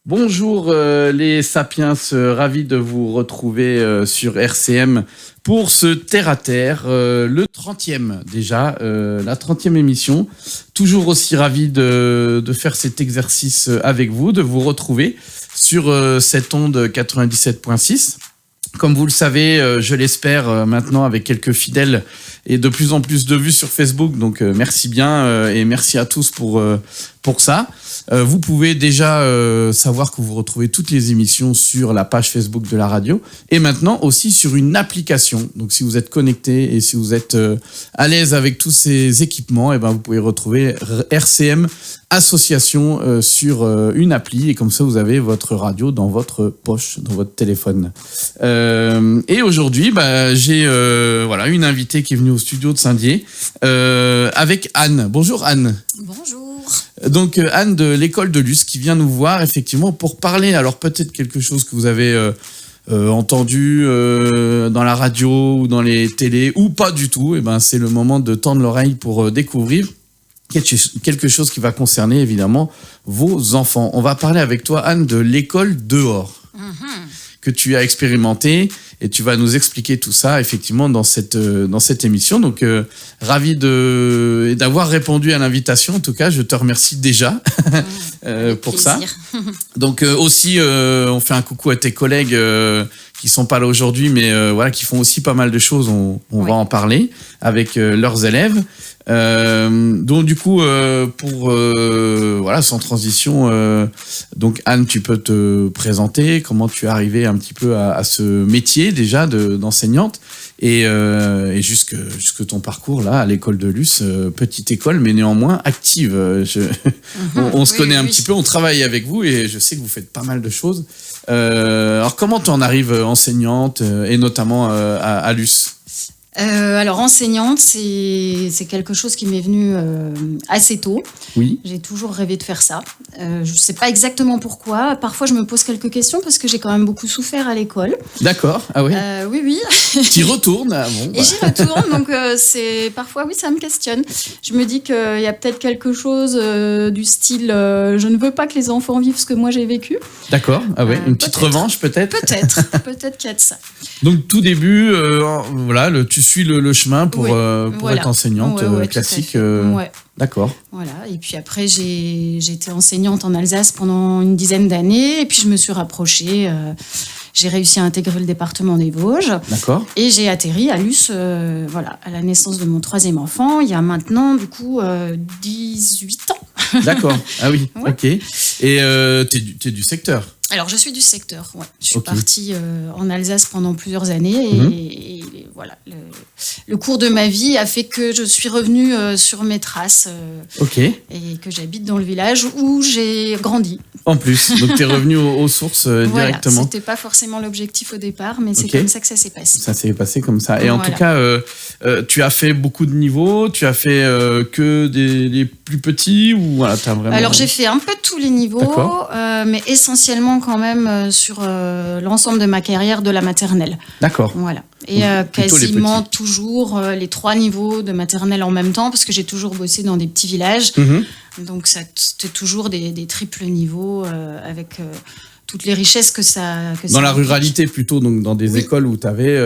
Bonjour les sapiens, ravi de vous retrouver sur RCM pour ce Terre à Terre, le 30e déjà, la 30e émission. Toujours aussi ravi de faire cet exercice avec vous, de vous retrouver sur cette onde 97.6. Comme vous le savez, je l'espère maintenant avec quelques fidèles et de plus en plus de vues sur Facebook. Donc merci bien et merci à tous pour ça. Vous pouvez déjà savoir que vous retrouvez toutes les émissions sur la page Facebook de la radio et maintenant aussi sur une application. Donc si vous êtes connecté et si vous êtes à l'aise avec tous ces équipements, et ben vous pouvez retrouver RCM Association sur une appli et comme ça vous avez votre radio dans votre poche, dans votre téléphone. Et aujourd'hui, j'ai une invitée qui est venue au studio de Saint-Dié avec Anne. Bonjour Anne. Bonjour. Donc Anne de l'école de Luce qui vient nous voir effectivement pour parler, alors peut-être quelque chose que vous avez entendu dans la radio ou dans les télés ou pas du tout, et ben c'est le moment de tendre l'oreille pour découvrir quelque chose qui va concerner évidemment vos enfants. On va parler avec toi Anne de l'école dehors que tu as expérimenté et tu vas nous expliquer tout ça effectivement dans cette émission. Donc ravi d'avoir répondu à l'invitation. En tout cas, je te remercie déjà pour plaisir. Ça. Donc aussi, on fait un coucou à tes collègues qui sont pas là aujourd'hui, mais qui font aussi pas mal de choses. On va en parler avec leurs élèves. Donc du coup, sans transition, donc Anne, tu peux te présenter, comment tu es arrivée un petit peu à ce métier déjà d'enseignante et jusque ton parcours là à l'école de Luce, petite école mais néanmoins active. On se connaît un petit peu, on travaille avec vous et je sais que vous faites pas mal de choses. Alors comment tu en arrives enseignante et notamment à Luce? Alors enseignante, c'est quelque chose qui m'est venu assez tôt. Oui. J'ai toujours rêvé de faire ça. Je ne sais pas exactement pourquoi. Parfois, je me pose quelques questions parce que j'ai quand même beaucoup souffert à l'école. D'accord. Ah oui. Oui. Tu y retournes. Ah bon, Et j'y retourne, donc parfois ça me questionne. Je me dis qu'il y a peut-être quelque chose du style je ne veux pas que les enfants vivent ce que moi j'ai vécu. D'accord. Ah oui. Une petite revanche peut-être. Peut-être qu'il y a de ça. Donc tout début, tu suis le chemin pour être enseignante classique. Ouais. D'accord. Voilà. Et puis après, j'ai été enseignante en Alsace pendant une dizaine d'années. Et puis je me suis rapprochée. J'ai réussi à intégrer le département des Vosges. D'accord. Et j'ai atterri à Luce, à la naissance de mon troisième enfant, il y a maintenant, du coup, 18 ans. D'accord. Ah oui, ouais. Ok. Et t'es du secteur? Alors, je suis du secteur, ouais. Je suis partie en Alsace pendant plusieurs années et voilà, le cours de ma vie a fait que je suis revenue sur mes traces et que j'habite dans le village où j'ai grandi. En plus, donc tu es revenue aux sources directement. C'était pas forcément l'objectif au départ, mais c'est comme ça que ça s'est passé. Ça s'est passé comme ça. Et en tout cas, tu as fait beaucoup de niveaux, tu as fait que les plus petits ou voilà, t'as vraiment... Alors j'ai fait un peu tous les niveaux, mais essentiellement quand même sur l'ensemble de ma carrière de la maternelle. D'accord. Voilà. Et quasiment toujours les 3 niveaux de maternelle en même temps, parce que j'ai toujours bossé dans des petits villages. Donc c'était toujours des triples niveaux avec toutes les richesses que ça dans la ruralité plutôt, donc dans des écoles où tu avais,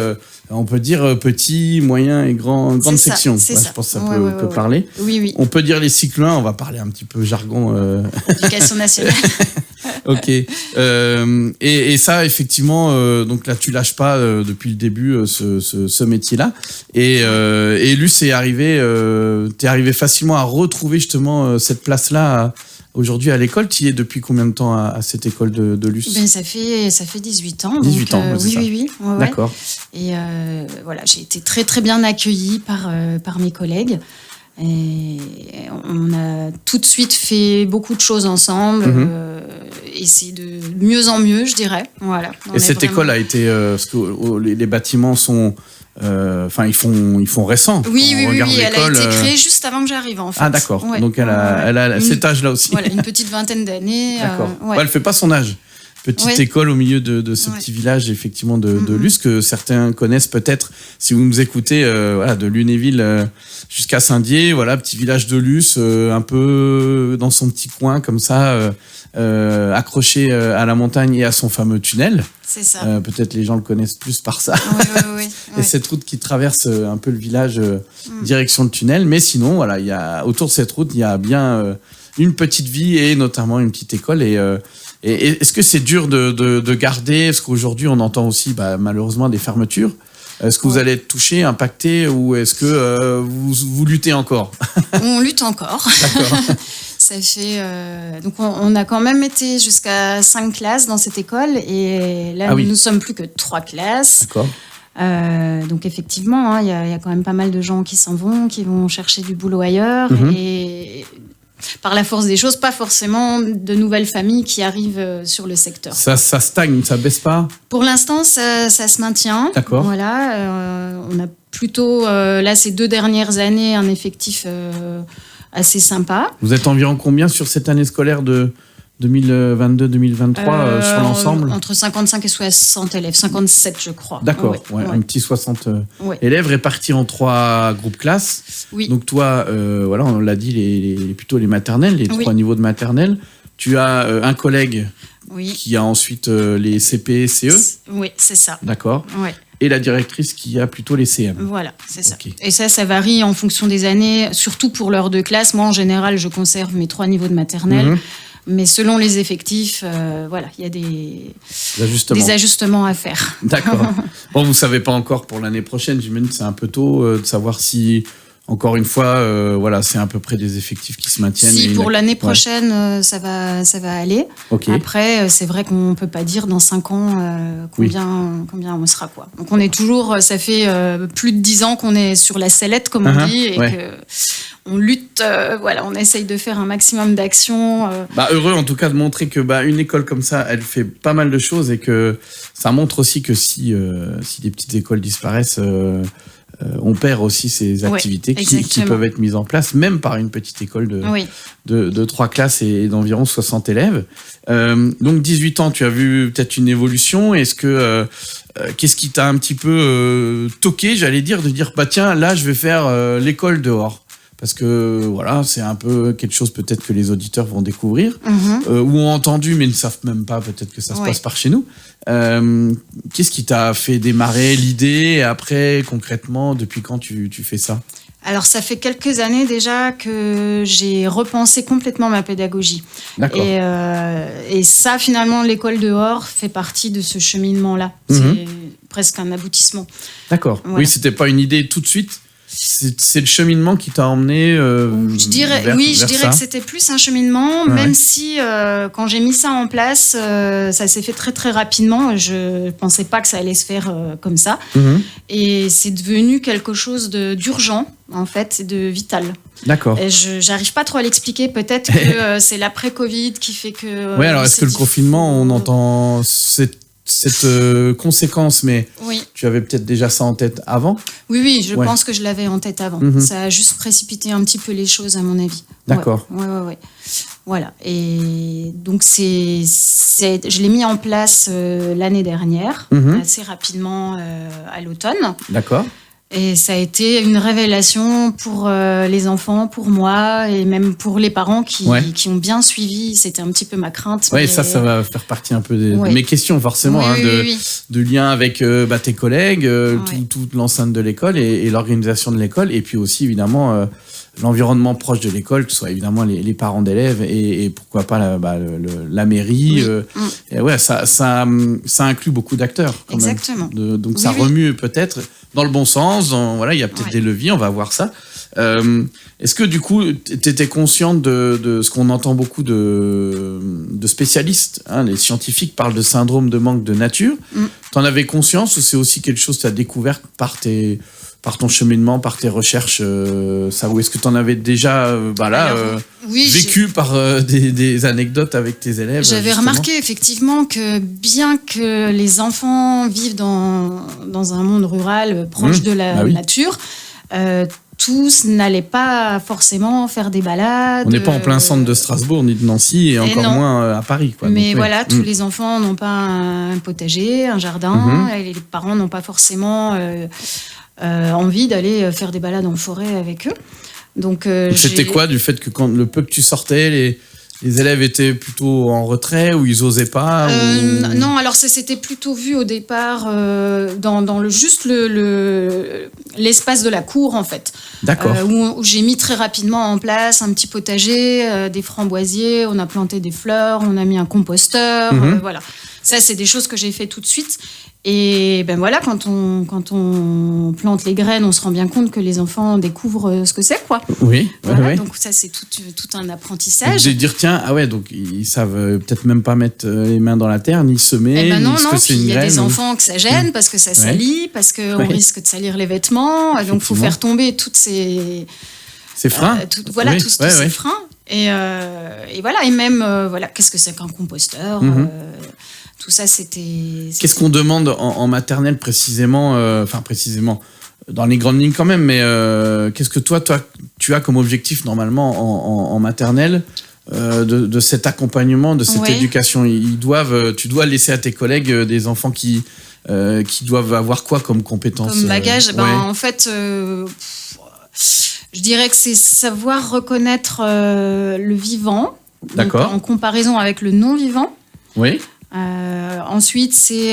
on peut dire, petit, moyen et grande section. Je pense que ça peut parler. Oui. On peut dire les cycles 1, on va parler un petit peu jargon. Éducation nationale. Ok. Et ça, effectivement, donc là, tu lâches pas depuis le début ce métier-là. Et Luce, t'es arrivé facilement à retrouver justement cette place-là aujourd'hui à l'école. Tu y es depuis combien de temps à cette école de Luce? Ça fait 18 ans. 18 ans, c'est ça. Oui. Ouais. D'accord. Et j'ai été très très bien accueillie par mes collègues. Et on a tout de suite fait beaucoup de choses ensemble. Et c'est de mieux en mieux, je dirais. Voilà. Et cette école a été... parce que les bâtiments sont... ils font récent. Oui, elle a été créée juste avant que j'arrive, en fait. Ah, d'accord. Ouais. Donc, elle a cet âge-là aussi. Voilà, une petite vingtaine d'années. D'accord. Elle ne fait pas son âge. Petite école au milieu de ce petit village, effectivement, de Luce, que certains connaissent peut-être, si vous nous écoutez, de Lunéville jusqu'à Saint-Dié, petit village de Luce, un peu dans son petit coin, comme ça, accroché à la montagne et à son fameux tunnel. C'est ça. Peut-être les gens le connaissent plus par ça. Oui. Et cette route qui traverse un peu le village direction le tunnel. Mais sinon, voilà, autour de cette route, il y a bien une petite vie et notamment une petite école. Et est-ce que c'est dur de garder? Parce qu'aujourd'hui, on entend aussi malheureusement des fermetures. Est-ce que vous allez être touché, impacté, ou est-ce que vous luttez encore? On lutte encore. D'accord. Ça fait donc on a quand même été jusqu'à 5 classes dans cette école et là nous ne sommes plus que 3 classes. D'accord. Donc effectivement, il y a quand même pas mal de gens qui s'en vont, qui vont chercher du boulot ailleurs et par la force des choses, pas forcément de nouvelles familles qui arrivent sur le secteur. Ça stagne, ça baisse pas? Pour l'instant, ça se maintient. D'accord. Voilà, on a plutôt, là, ces 2 dernières années, un effectif assez sympa. Vous êtes environ combien sur cette année scolaire de 2022-2023 sur l'ensemble? Entre 55 et 60 élèves, 57 je crois. D'accord, un petit 60 élèves répartis en 3 groupes classes. Oui. Donc toi, on l'a dit, plutôt les maternelles, les 3 niveaux de maternelle. Tu as un collègue qui a ensuite les CP, CE. Oui, c'est ça. D'accord. Ouais. Et la directrice qui a plutôt les CM. Voilà, c'est ça. Okay. Et ça varie en fonction des années, surtout pour l'heure de classe. Moi, en général, je conserve mes 3 niveaux de maternelle. Mais selon les effectifs, il y a des ajustements à faire. D'accord. Bon, vous ne savez pas encore pour l'année prochaine, j'imagine que c'est un peu tôt de savoir si, encore une fois, c'est à peu près des effectifs qui se maintiennent. Si, pour l'année prochaine, ça va aller. Okay. Après, c'est vrai qu'on ne peut pas dire dans 5 ans combien on sera, quoi. Donc on est toujours, ça fait plus de 10 ans qu'on est sur la sellette, comme on dit, et on lutte, on essaye de faire un maximum d'actions. Heureux en tout cas de montrer que une école comme ça, elle fait pas mal de choses et que ça montre aussi que si des petites écoles disparaissent, on perd aussi ces activités qui peuvent être mises en place, même par une petite école de 3 classes et d'environ 60 élèves. Donc 18 ans, tu as vu peut-être une évolution. Est-ce que qu'est-ce qui t'a un petit peu toqué, j'allais dire, de dire tiens, là je vais faire l'école dehors? Parce que c'est un peu quelque chose peut-être que les auditeurs vont découvrir ou ont entendu mais ne savent même pas peut-être que ça se passe par chez nous. Qu'est-ce qui t'a fait démarrer l'idée et après concrètement depuis quand tu fais ça? Alors ça fait quelques années déjà que j'ai repensé complètement ma pédagogie. D'accord. Et ça finalement l'école dehors fait partie de ce cheminement-là. C'est presque un aboutissement. D'accord. Voilà. Oui, c'était pas une idée tout de suite. C'est le cheminement qui t'a emmené je dirais que c'était plus un cheminement, même si quand j'ai mis ça en place, ça s'est fait très très rapidement. Je pensais pas que ça allait se faire comme ça. Et c'est devenu quelque chose d'urgent, en fait, de vital. D'accord. Et j'arrive pas trop à l'expliquer. Peut-être que c'est l'après-Covid qui fait que... Oui, alors est-ce que le confinement, on entend cette conséquence, mais tu avais peut-être déjà ça en tête avant? Oui, je pense que je l'avais en tête avant. Ça a juste précipité un petit peu les choses, à mon avis. D'accord. Ouais. Voilà. Et donc, je l'ai mis en place l'année dernière, assez rapidement à l'automne. D'accord. Et ça a été une révélation pour les enfants, pour moi, et même pour les parents qui ont bien suivi. C'était un petit peu ma crainte. Oui, ça va faire partie un peu de mes questions, forcément, de lien avec tes collègues, toute l'enceinte de l'école et l'organisation de l'école, et puis aussi, évidemment, l'environnement proche de l'école, que ce soit évidemment les parents d'élèves et pourquoi pas la mairie. Et ça inclut beaucoup d'acteurs. Exactement. Donc ça remue peut-être dans le bon sens. Il y a peut-être des leviers, on va voir ça. Est-ce que du coup, tu étais consciente de ce qu'on entend beaucoup de spécialistes, les scientifiques parlent de syndrome de manque de nature. T'en avais conscience ou c'est aussi quelque chose que tu as découvert par ton cheminement, par tes recherches, ça, ou est-ce que tu en avais déjà vécu par des anecdotes avec tes élèves? J'avais remarqué effectivement que bien que les enfants vivent dans un monde rural proche de la nature, tous n'allaient pas forcément faire des balades. On n'est pas en plein centre de Strasbourg ni de Nancy et encore moins à Paris. Mais donc, tous les enfants n'ont pas un potager, un jardin, et les parents n'ont pas forcément... envie d'aller faire des balades en forêt avec eux. Donc, c'était quoi du fait que quand le peu que tu sortais, les élèves étaient plutôt en retrait ou ils osaient pas Non, alors ça s'était plutôt vu au départ dans l'espace de la cour en fait. D'accord. Où j'ai mis très rapidement en place un petit potager, des framboisiers, on a planté des fleurs, on a mis un composteur, voilà. Ça, c'est des choses que j'ai fait tout de suite. Et ben voilà, quand on plante les graines, on se rend bien compte que les enfants découvrent ce que c'est, quoi. Oui. Voilà, ouais. donc ça, c'est tout un apprentissage. De dire tiens, ah ouais, donc ils savent peut-être même pas mettre les mains dans la terre, ni semer, non, ni puis il y a des enfants que ça gêne parce que ça salit, parce qu'on risque de salir les vêtements. Donc il faut faire tomber toutes ces freins. tous ces freins. Et voilà, et même voilà, qu'est-ce que c'est qu'un composteur tout ça, c'était... Qu'est-ce qu'on demande en maternelle précisément, précisément, dans les grandes lignes quand même, mais qu'est-ce que toi, tu as comme objectif normalement en maternelle de cet accompagnement, de cette éducation? Tu dois laisser à tes collègues des enfants qui doivent avoir quoi comme compétences? Comme bagage, en fait, je dirais que c'est savoir reconnaître le vivant, d'accord, en comparaison avec le non-vivant. Oui. Ensuite, c'est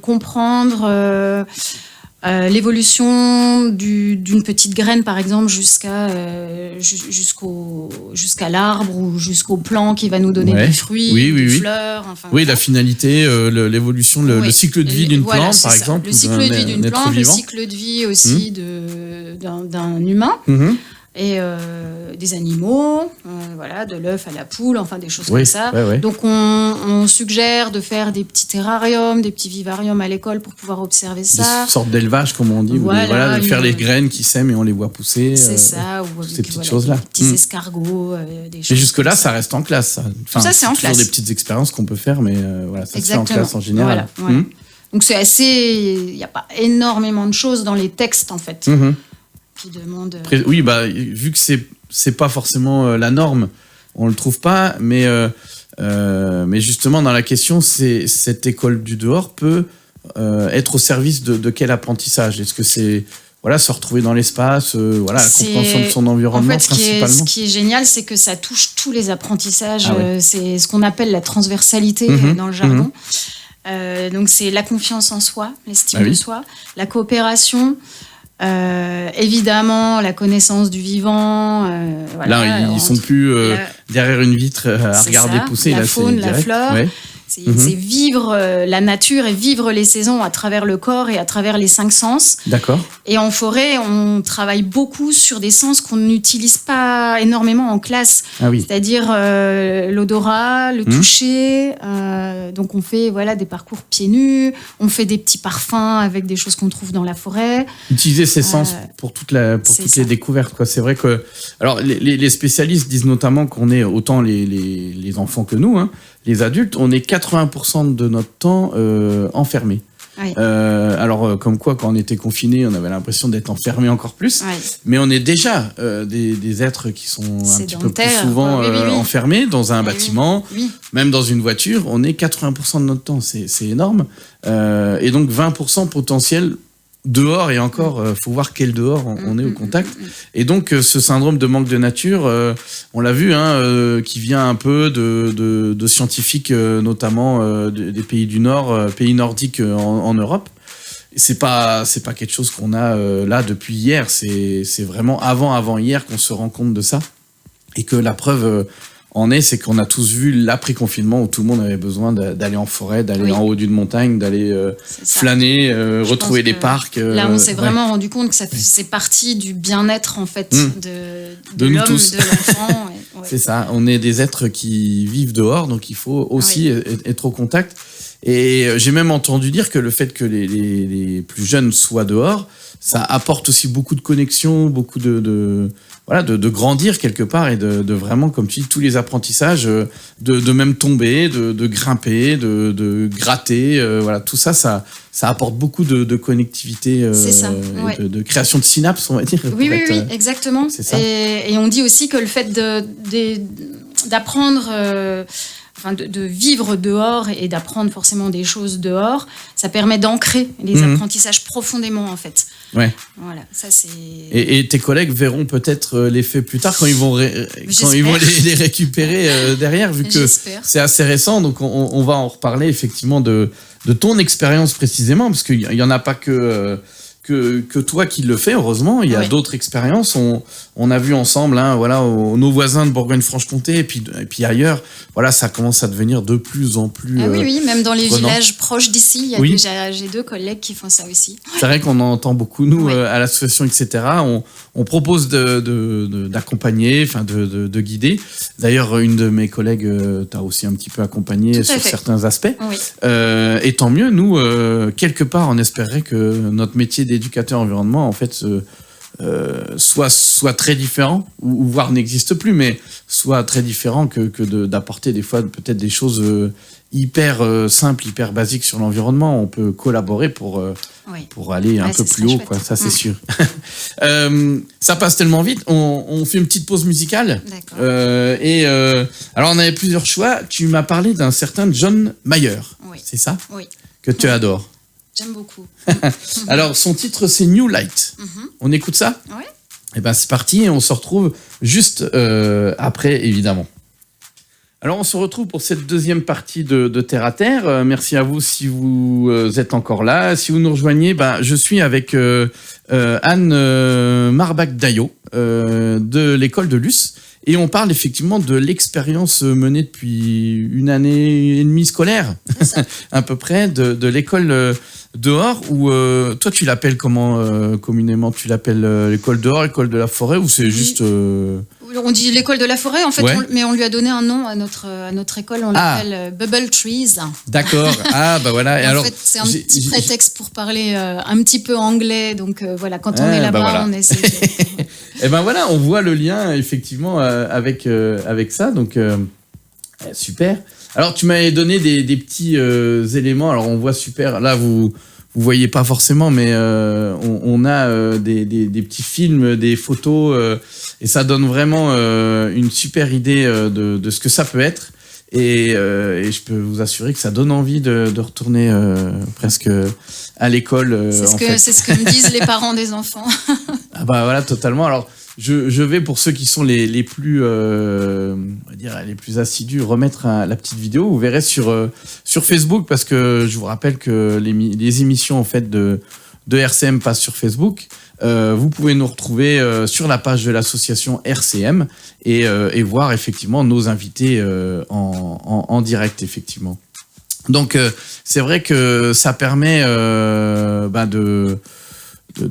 comprendre l'évolution d'une petite graine, par exemple, jusqu'à l'arbre ou jusqu'au plant qui va nous donner des fruits, des fleurs. Enfin, la finalité, l'évolution, le cycle de vie d'une plante, par exemple. Le cycle de vie d'une plante, le cycle de vie aussi d'un humain. Et des animaux, de l'œuf à la poule, enfin des choses comme ça. Donc on suggère de faire des petits terrariums, des petits vivariums à l'école pour pouvoir observer ça. Des sortes d'élevage, comme on dit, de faire les graines qui sèment et on les voit pousser. C'est ça, ou ces petites choses-là. Des petits escargots, des choses. Et jusque-là, ça reste en classe. Tout ça, c'est en classe. Toujours des petites expériences qu'on peut faire, mais ça se fait en classe en général. Voilà. Donc c'est assez... Il n'y a pas énormément de choses dans les textes, en fait. Qui demande... Oui, vu que c'est pas forcément la norme, on le trouve pas, mais justement dans la question, cette école du dehors peut être au service de quel apprentissage? Est-ce que c'est se retrouver dans l'espace, la compréhension de son environnement, en fait, principalement? Ce qui est génial, c'est que ça touche tous les apprentissages. C'est ce qu'on appelle la transversalité dans le jargon. Donc c'est la confiance en soi, l'estime de soi, la coopération. Évidemment, la connaissance du vivant. Là, ils sont plus derrière une vitre à regarder pousser. La faune, la fleur. C'est vivre la nature et vivre les saisons à travers le corps et à travers les 5 sens. D'accord. Et en forêt, on travaille beaucoup sur des sens qu'on n'utilise pas énormément en classe. C'est-à-dire l'odorat, le toucher. Donc on fait des parcours pieds nus. On fait des petits parfums avec des choses qu'on trouve dans la forêt. Utiliser ces sens pour toutes les découvertes, quoi. C'est vrai que... Alors, les spécialistes disent notamment qu'on est, autant les enfants que nous, les adultes, on est 80% de notre temps enfermés. Alors, comme quoi, quand on était confinés, on avait l'impression d'être enfermés encore plus. Mais on est déjà des êtres qui sont un petit peu plus souvent enfermés dans un bâtiment, même dans une voiture. On est 80% de notre temps, c'est énorme. Et donc, 20% potentiel dehors, et encore, faut voir quel dehors on est au contact. Et donc, ce syndrome de manque de nature, on l'a vu, qui vient un peu de scientifiques, notamment des pays du Nord, pays nordiques en Europe. C'est pas quelque chose qu'on a là depuis hier. C'est vraiment avant hier qu'on se rend compte de ça. Et que la preuve c'est qu'on a tous vu l'après-confinement où tout le monde avait besoin d'aller en forêt, d'aller en haut d'une montagne, d'aller flâner, retrouver les parcs. Là, on s'est vraiment rendu compte que c'est partie du bien-être, en fait, de nous l'homme, tous. de l'enfant. C'est ça, on est des êtres qui vivent dehors, donc il faut aussi être au contact. Et j'ai même entendu dire que le fait que les plus jeunes soient dehors, ça apporte aussi beaucoup de connexions, beaucoup de grandir quelque part et de vraiment, comme tu dis, tous les apprentissages, de même tomber, de grimper, de gratter, tout ça apporte beaucoup de connectivité, de création de synapses, on va dire. Oui, exactement. C'est ça. Et on dit aussi que le fait d'apprendre de vivre dehors et d'apprendre forcément des choses dehors, ça permet d'ancrer les apprentissages profondément, en fait. Ouais. Voilà, ça c'est... Et tes collègues verront peut-être l'effet plus tard quand ils vont, les récupérer derrière, vu que c'est assez récent. Donc on va en reparler effectivement de ton expérience précisément, parce qu'il n'y en a pas que toi qui le fais, heureusement. Il y a d'autres expériences. On a vu ensemble, hein, voilà, nos voisins de Bourgogne-Franche-Comté et puis ailleurs. Voilà, ça commence à devenir de plus en plus. Oui, même dans les villages proches d'ici, j'ai 2 collègues qui font ça aussi. C'est vrai qu'on en entend beaucoup, nous, à l'association, etc. On propose d'accompagner, enfin de guider. D'ailleurs, une de mes collègues t'a aussi un petit peu accompagné sur certains aspects. Oui. Et tant mieux, nous, quelque part, on espérait que notre métier d'éducateur environnement, en fait, soit très différent, ou voire n'existe plus, mais soit très différent que d'apporter des fois peut-être des choses hyper simples, hyper basiques sur l'environnement. On peut collaborer pour aller un peu plus haut, quoi. Ça c'est sûr. Ça passe tellement vite, on fait une petite pause musicale. Alors on avait plusieurs choix. Tu m'as parlé d'un certain John Mayer, c'est ça? Oui. Que tu adores. J'aime beaucoup. Alors, son titre, c'est New Light. On écoute ça? Oui. Eh ben, c'est parti et on se retrouve juste après, évidemment. Alors, on se retrouve pour cette deuxième partie de Terre à Terre. Merci à vous si vous êtes encore là. Si vous nous rejoignez, je suis avec Anne Marbach-Daillot de l'école de Luce. Et on parle effectivement de l'expérience menée depuis 1 année et demie scolaire, à peu près, de l'école dehors, où toi tu l'appelles comment communément? Tu l'appelles l'école dehors, l'école de la forêt, ou c'est juste... On dit l'école de la forêt, en fait, mais on lui a donné un nom à notre école, on l'appelle Bubble Trees. D'accord, voilà. Et en fait, c'est un petit prétexte pour parler un petit peu anglais, donc voilà, quand on est là-bas, on essaie de... Et voilà, on voit le lien, effectivement, avec ça, donc super. Alors, tu m'avais donné des petits éléments, alors on voit super, là, vous voyez pas forcément, mais on a des petits films, des photos, et ça donne vraiment une super idée de ce que ça peut être. Et je peux vous assurer que ça donne envie de retourner presque à l'école. C'est ce que me disent les parents des enfants. Ah voilà, totalement. Alors, je vais, pour ceux qui sont les plus, on va dire, les plus assidus, remettre la petite vidéo. Vous verrez sur Facebook, parce que je vous rappelle que les émissions en fait de RCM passent sur Facebook. Vous pouvez nous retrouver sur la page de l'association RCM et voir effectivement nos invités en direct, effectivement. Donc c'est vrai que ça permet de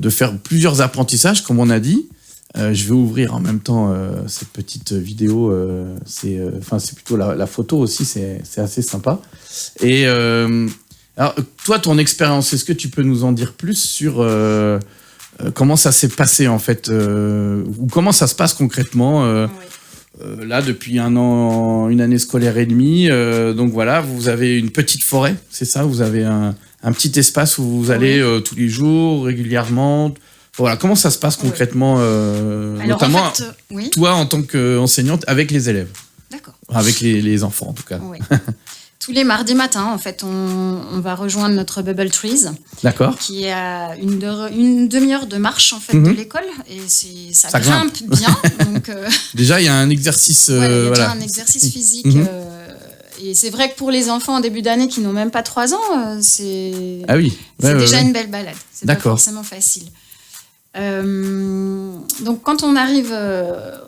faire plusieurs apprentissages, comme on a dit. Je vais ouvrir en même temps cette petite vidéo. C'est plutôt la photo aussi, c'est assez sympa. Et alors, toi, ton expérience, est-ce que tu peux nous en dire plus sur comment ça s'est passé, en fait, ou comment ça se passe concrètement là, depuis 1 an, 1 année scolaire et demie. Donc voilà, vous avez une petite forêt, c'est ça? Vous avez un petit espace où vous allez tous les jours, régulièrement. Voilà, comment ça se passe concrètement, notamment en fait, toi en tant qu'enseignante avec les élèves? D'accord. Avec les enfants en tout cas. Oui. Tous les mardis matins, en fait, on va rejoindre notre Bubble Trees. D'accord. Qui est à une demi-heure de marche en fait de l'école, et ça grimpe bien. Donc, déjà, il y a un exercice. Il y a déjà un exercice physique. Et c'est vrai que pour les enfants en début d'année qui n'ont même pas 3 ans, c'est déjà une belle balade. C'est pas forcément facile. Donc quand on arrive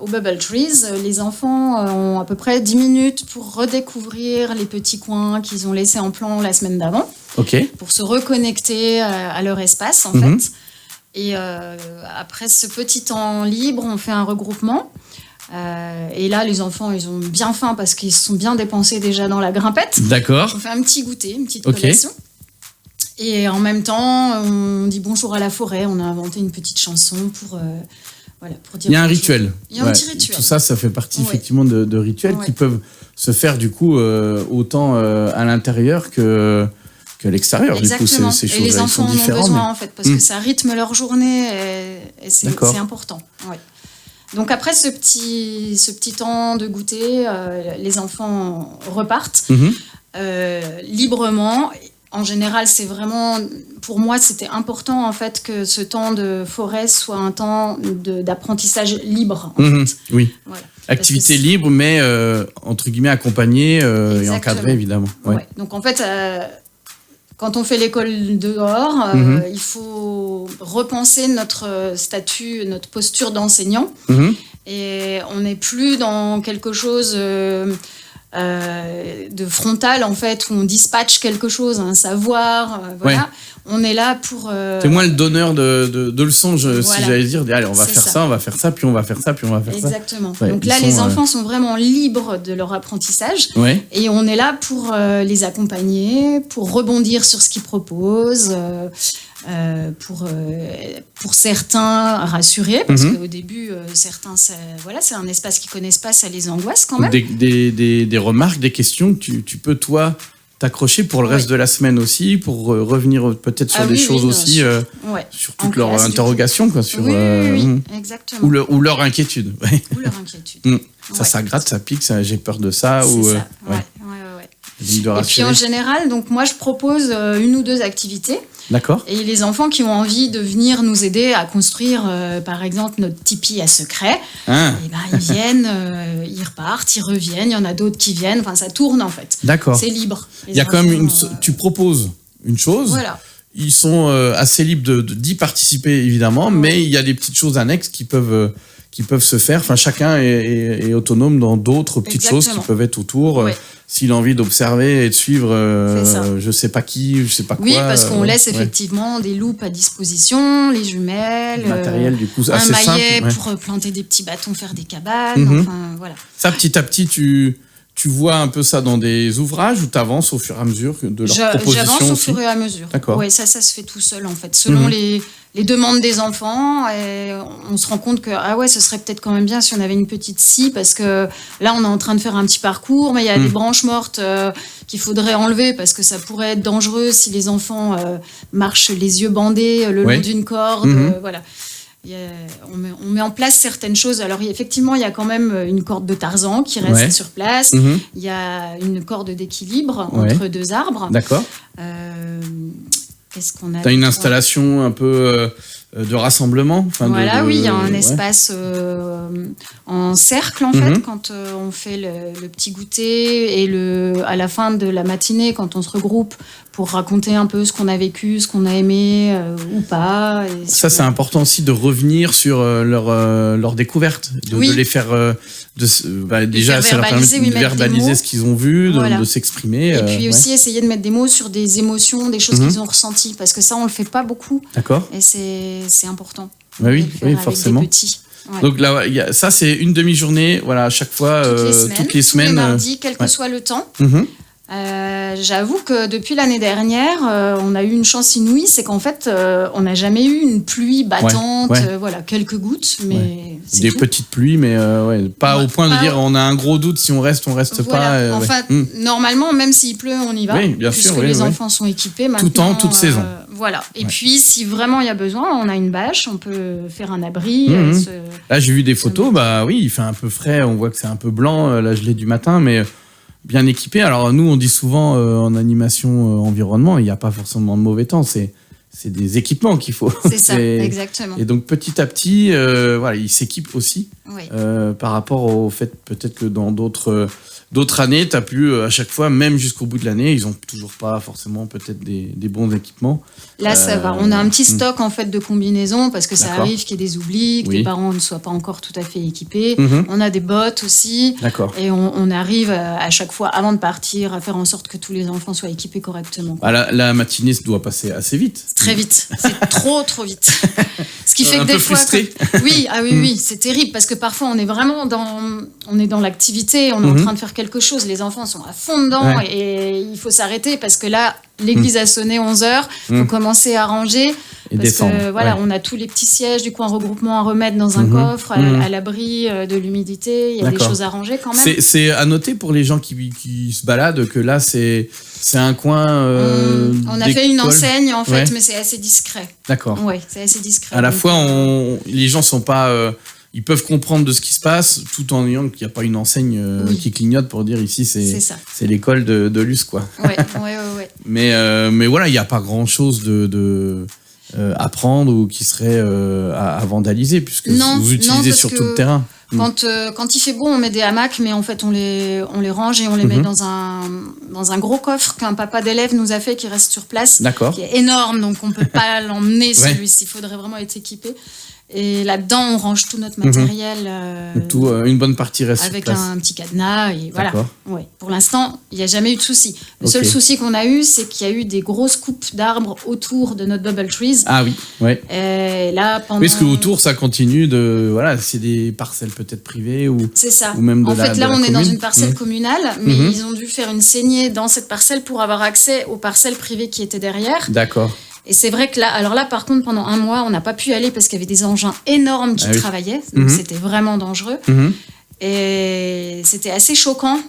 au Bubble Trees, les enfants ont à peu près 10 minutes pour redécouvrir les petits coins qu'ils ont laissés en plan la semaine d'avant, pour se reconnecter à leur espace en fait. Et après ce petit temps libre, on fait un regroupement. Et là, les enfants, ils ont bien faim parce qu'ils se sont bien dépensés déjà dans la grimpette. D'accord. On fait un petit goûter, une petite collation. Et en même temps, on dit bonjour à la forêt. On a inventé une petite chanson pour dire. Il y a un rituel. Il y a un petit rituel. Tout ça, ça fait partie effectivement de rituels qui peuvent se faire du coup autant à l'intérieur que l'extérieur. Exactement. Du coup, et les enfants en ont besoin en fait, parce que ça rythme leur journée et c'est important. Ouais. Donc après ce petit temps de goûter, les enfants repartent librement. En général, c'est vraiment, pour moi, c'était important en fait que ce temps de forêt soit un temps d'apprentissage libre. En fait. Oui. Voilà. Activité libre, mais entre guillemets accompagnée et encadrée évidemment. Ouais. Donc en fait, quand on fait l'école dehors, il faut repenser notre statut, notre posture d'enseignant, et on n'est plus dans quelque chose de frontal en fait, où on dispatche quelque chose, un savoir, voilà. Ouais. On est là pour... C'est moins le donneur de leçons, si j'allais dire, allez, on va faire ça, on va faire ça, puis on va faire ça, puis on va faire Exactement. Ça. Exactement. Donc là, les enfants sont vraiment libres de leur apprentissage, et on est là pour les accompagner, pour rebondir sur ce qu'ils proposent, pour certains rassurer, parce qu'au début, certains, c'est un espace qu'ils connaissent pas, ça les angoisse quand même. Des remarques, des questions que tu peux, toi, t'accrocher pour le reste de la semaine aussi, pour revenir peut-être sur des choses aussi, sur toutes leurs interrogations, quoi, sur, exactement. ou leur inquiétude. Ou leur inquiétude. Ça gratte, ça pique, j'ai peur de ça. C'est ça, Et puis en général, donc moi je propose 1 ou 2 activités. D'accord. Et les enfants qui ont envie de venir nous aider à construire, par exemple, notre tipi à secret, ils viennent, ils repartent, ils reviennent. Il y en a d'autres qui viennent. Enfin, ça tourne en fait. D'accord. C'est libre. Il y a quand même tu proposes une chose. Voilà. Ils sont assez libres d'y participer évidemment, mais il y a des petites choses annexes qui peuvent se faire. Enfin, chacun est autonome dans d'autres petites choses qui peuvent être autour. S'il a envie d'observer et de suivre, je sais pas qui, je sais pas quoi. Oui, parce qu'on laisse effectivement des loupes à disposition, les jumelles, matériel du coup assez simple, un maillet pour planter des petits bâtons, faire des cabanes. Enfin, voilà. Ça, petit à petit, tu vois un peu ça dans des ouvrages ou tu avances au fur et à mesure de leurs propositions? J'avance au fur et à mesure. D'accord. Oui, ça se fait tout seul en fait, selon les demandes des enfants, et on se rend compte que ce serait peut-être quand même bien si on avait une petite scie, parce que là on est en train de faire un petit parcours, mais il y a des branches mortes qu'il faudrait enlever parce que ça pourrait être dangereux si les enfants marchent les yeux bandés le long d'une corde. Voilà. On met en place certaines choses. Alors effectivement, il y a quand même une corde de Tarzan qui reste sur place. Il y a une corde d'équilibre entre 2 arbres. D'accord. Qu'est-ce qu'on a? T'as une installation un peu de rassemblement. Il y a un espace en cercle en fait quand on fait le petit goûter, et à la fin de la matinée quand on se regroupe pour raconter un peu ce qu'on a vécu, ce qu'on a aimé ou pas. Ça, c'est important aussi de revenir sur leur découverte, de les faire déjà ça leur permet de verbaliser ce qu'ils ont vu, de s'exprimer. Et puis aussi essayer de mettre des mots sur des émotions, des choses qu'ils ont ressenties, parce que ça on le fait pas beaucoup. D'accord. Et c'est important. Oui, forcément. Donc là, ça c'est une demi-journée, voilà, à chaque fois, toutes les semaines. Tous les mardis, quel que soit le temps. J'avoue que depuis l'année dernière, on a eu une chance inouïe, c'est qu'en fait, on n'a jamais eu une pluie battante, quelques gouttes, mais c'est des tout. Petites pluies, mais pas au point de dire on a un gros doute, si on reste pas. Normalement, même s'il pleut, on y va, bien puisque sûr, les enfants sont équipés maintenant. Tout temps, toute saison. Voilà. Et puis, si vraiment il y a besoin, on a une bâche, on peut faire un abri. Là, j'ai vu des photos, il fait un peu frais, on voit que c'est un peu blanc, là je l'ai du matin, mais bien équipé. Alors nous, on dit souvent en animation environnement, il n'y a pas forcément de mauvais temps, c'est des équipements qu'il faut. C'est ça, exactement. Et donc petit à petit, ils s'équipent aussi par rapport au fait peut-être que dans d'autres années, tu as pu à chaque fois, même jusqu'au bout de l'année, ils n'ont toujours pas forcément peut-être des bons équipements. Là, ça va. On a un petit stock en fait de combinaisons, parce que ça arrive qu'il y ait des oublis, que des parents ne soient pas encore tout à fait équipés. On a des bottes aussi. D'accord. Et on arrive à chaque fois, avant de partir, à faire en sorte que tous les enfants soient équipés correctement. La matinée doit passer assez vite. Très vite. C'est trop vite. Ce qui fait que un des peu fois, frustré. Oui, c'est terrible, parce que parfois on est vraiment dans l'activité, on est en train de faire quelque chose, les enfants sont à fond dedans et il faut s'arrêter parce que là, l'église a sonné 11h, il faut commencer à ranger. Et parce descendre. que on a tous les petits sièges, du coup un regroupement à remettre dans un coffre, à l'abri de l'humidité, il y a des choses à ranger quand même. C'est à noter pour les gens qui se baladent que là c'est un coin. On a fait une enseigne en fait, mais c'est assez discret. D'accord. Ouais, c'est assez discret. À la fois, les gens sont pas ils peuvent comprendre de ce qui se passe, tout en ayant qu'il n'y a pas une enseigne qui clignote pour dire ici c'est l'école de Luce, quoi. Ouais. Mais voilà, il n'y a pas grand-chose de apprendre ou qui serait à vandaliser, puisque vous utilisez sur tout le terrain. Quand il fait beau, on met des hamacs, mais en fait, on les range et on les met dans un gros coffre qu'un papa d'élève nous a fait, qui reste sur place. D'accord. Qui est énorme, donc on ne peut pas l'emmener, celui-ci. Il faudrait vraiment être équipé. Et là-dedans, on range tout notre matériel. Une bonne partie reste avec sur place. un petit cadenas. Et voilà. Ouais. Pour l'instant, il n'y a jamais eu de souci. Le seul souci qu'on a eu, c'est qu'il y a eu des grosses coupes d'arbres autour de notre Bubble Trees. Ah oui, ouais. Et là, Oui, parce qu'autour, ça continue de... Voilà, c'est des parcelles peut-être privées ou... C'est ça. Ou même en fait, là, on est dans une parcelle communale, mais ils ont dû faire une saignée dans cette parcelle pour avoir accès aux parcelles privées qui étaient derrière. D'accord. Et c'est vrai que là, par contre, pendant un mois, on n'a pas pu y aller parce qu'il y avait des engins énormes qui travaillaient. Donc, c'était vraiment dangereux. Et c'était assez choquant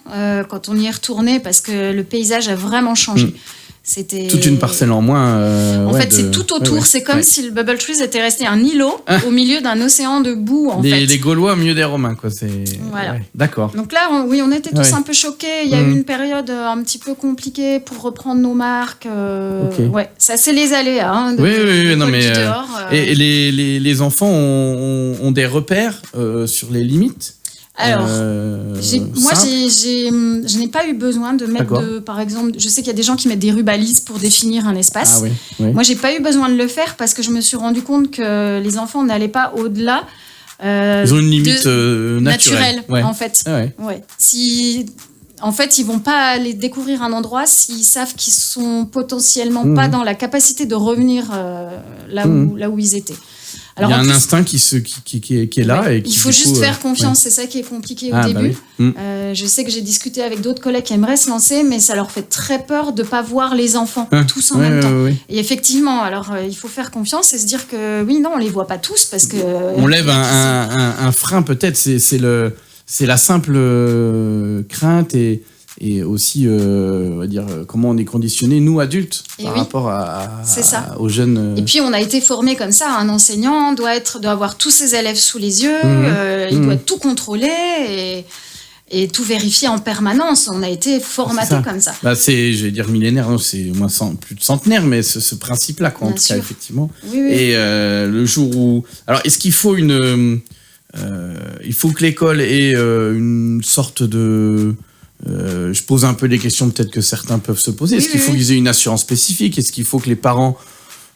quand on y est retourné parce que le paysage a vraiment changé. C'était toute une parcelle en moins. En fait, c'est tout autour. C'est comme si le Bubble Trees était resté un îlot au milieu d'un océan de boue. Les Gaulois au milieu des Romains, quoi. Voilà. D'accord. Donc là, on était tous un peu choqués. Il y a eu une période un petit peu compliquée pour reprendre nos marques. Ouais, ça c'est les aléas. Oui, non mais. Et les enfants ont des repères sur les limites. Alors, je n'ai pas eu besoin de mettre par exemple, je sais qu'il y a des gens qui mettent des rubalises pour définir un espace. Ah, oui. Moi, j'ai pas eu besoin de le faire parce que je me suis rendu compte que les enfants n'allaient pas au-delà. Ils ont une limite naturelle, en fait. Ah, En fait, ils vont pas aller découvrir un endroit s'ils savent qu'ils sont potentiellement pas dans la capacité de revenir là où ils étaient. Alors, il y a un instinct qui est là. Et qui, il faut juste faire confiance, c'est ça qui est compliqué au début. Je sais que j'ai discuté avec d'autres collègues qui aimeraient se lancer, mais ça leur fait très peur de ne pas voir les enfants tous en même temps. Et effectivement, alors il faut faire confiance et se dire que on ne les voit pas tous parce que... On lève un frein peut-être, c'est la simple crainte et aussi, on va dire, comment on est conditionné, nous, adultes, par rapport aux jeunes. Et puis, on a été formés comme ça. Un enseignant doit avoir tous ses élèves sous les yeux, il doit tout contrôler et tout vérifier en permanence. On a été formatés comme ça. C'est, je vais dire, millénaire, c'est au moins plus de centenaire, mais ce principe-là, quoi, en tout cas, effectivement. Oui. Et le jour où... Alors, est-ce qu'il faut il faut que l'école ait une sorte de... je pose un peu des questions peut-être que certains peuvent se poser. Est-ce qu'il faut qu'ils aient une assurance spécifique? Est-ce qu'il faut que les parents